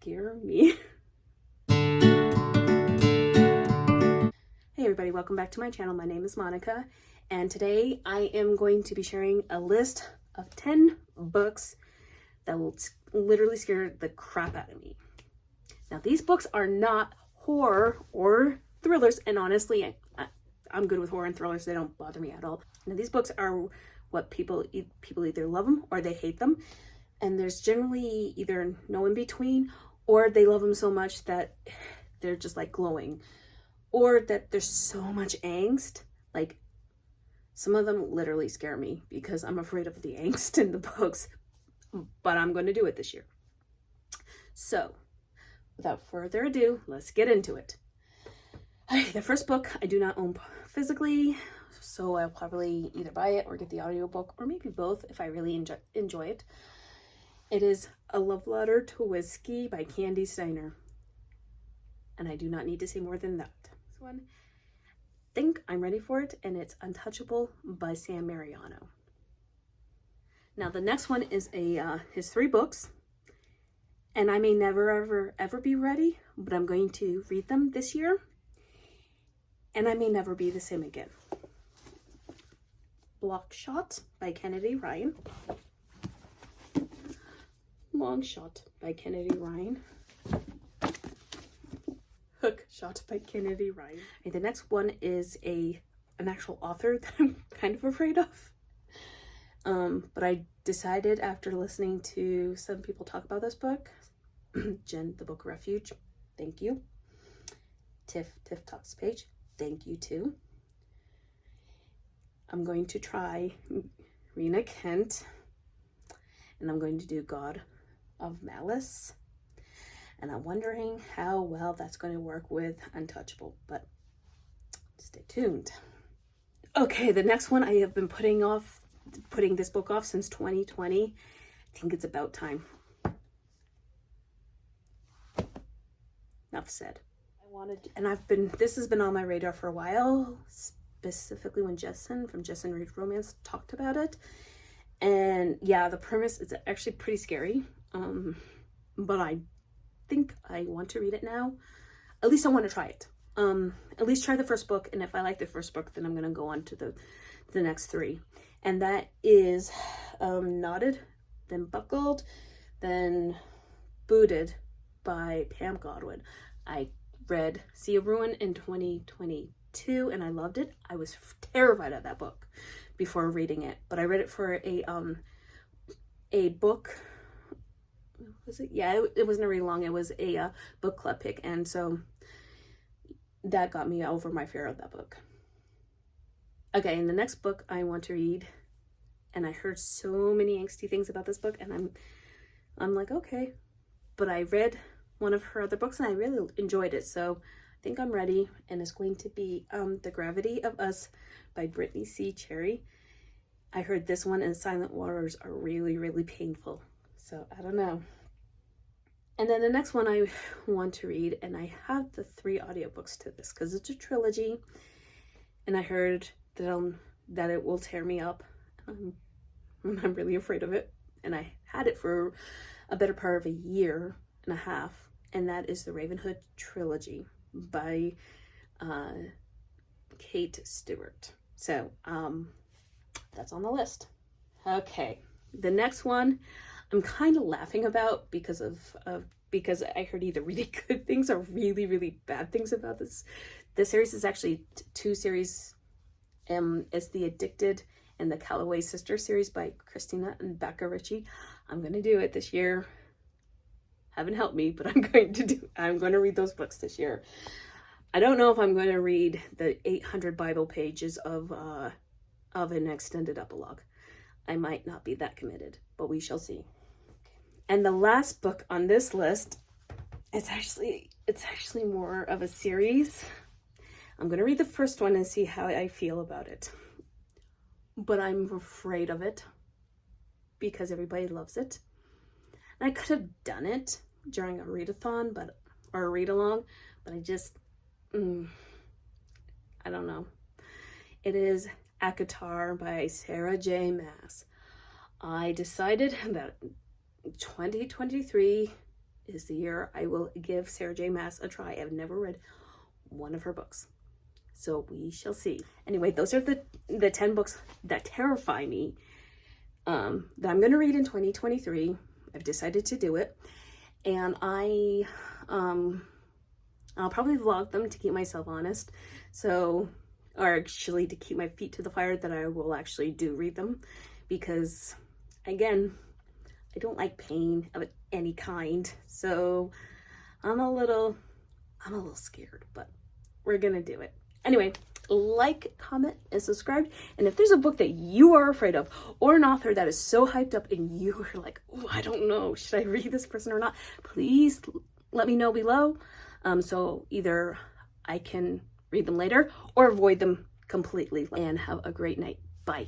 scare me. Hey everybody, welcome back to my channel. My name is Monica, and today I am going to be sharing a list of 10 books that will literally scare the crap out of me. Now, these books are not horror or thrillers, and honestly, I'm good with horror and thrillers. They don't bother me at all. Now, these books are what people either love them or they hate them, and there's generally either no in between, or they love them so much that they're just like glowing, or that there's so much angst. Like, some of them literally scare me because I'm afraid of the angst in the books, but I'm going to do it this year. So without further ado, let's get into it. The first book I do not own physically, so I'll probably either buy it or get the audiobook, or maybe both if I really enjoy it. It is A Love Letter to Whiskey by Kandi Steiner. And I do not need to say more than that. This one, I think I'm ready for it, and it's Untouchable by Sam Mariano. Now, the next one is his 3 books, and I may never ever be ready, but I'm going to read them this year, and I may never be the same again. Block Shot by Kennedy Ryan. Long Shot by Kennedy Ryan. Hook Shot by Kennedy Ryan. And the next one is an actual author that I'm kind of afraid of. But I decided after listening to some people talk about this book, Jenn, the Book Refuge, thank you. Tiff Talks Page, thank you too. I'm going to try Rina Kent, and I'm going to do God of Malice, and I'm wondering how well that's going to work with Untouchable, but stay tuned. Okay, the next one I have been putting this book off since 2020. I think it's about time. Enough said. This has been on my radar for a while, specifically when Jessen from Jessen Reads Romance talked about it. And yeah, the premise is actually pretty scary. But I think I want to read it now. At least I want to try it. At least try the first book, and if I like the first book, then I'm going to go on to the next 3. And that is Knotted, then Buckled, then Booted by Pam Godwin. I read Sea of Ruin in 2022, and I loved it. I was terrified of that book before reading it, but I read it for a book. Was it? Yeah, it wasn't really long. It was a book club pick, and so that got me over my fear of that book. Okay, and the next book I want to read, and I heard so many angsty things about this book, and I'm like, okay, but I read one of her other books and I really enjoyed it, so I think I'm ready, and it's going to be The Gravity of Us by Brittany C. Cherry. I heard this one and Silent Waters are really, really painful, so I don't know. And then the next one I want to read, and I have the 3 audiobooks to this because it's a trilogy, and I heard that it will tear me up. I'm really afraid of it, and I had it for a better part of a year and a half, and that is the Ravenhood trilogy by Kate Stewart. So that's on the list. Okay, the next one I'm kind of laughing about because I heard either really good things or really, really bad things about this. The series is actually 2 series. It's The Addicted and the Calloway Sister series by Krista and Becca Ritchie. I'm going to do it this year. Haven't helped me, but I'm going to read those books this year. I don't know if I'm going to read the 800 Bible pages of an extended epilogue. I might not be that committed, but we shall see. And the last book on this list is actually more of a series. I'm going to read the first one and see how I feel about it. But I'm afraid of it because everybody loves it. And I could have done it during a readathon, or a read-along, but I just, I don't know. It is ACOTAR by Sarah J. Maas. I decided that 2023 is the year I will give Sarah J. Maas a try. I've never read one of her books, so we shall see. Anyway, those are the 10 books that terrify me, that I'm going to read in 2023. I've decided to do it, and I'll probably vlog them to keep myself honest, or actually to keep my feet to the fire, that I will actually do read them, because again, I don't like pain of any kind, so I'm a little scared, but we're gonna do it. Anyway, like, comment, and subscribe. And if there's a book that you are afraid of, or an author that is so hyped up and you are like, oh, I don't know, should I read this person or not? Please let me know below. So either I can read them later or avoid them completely. And have a great night. Bye.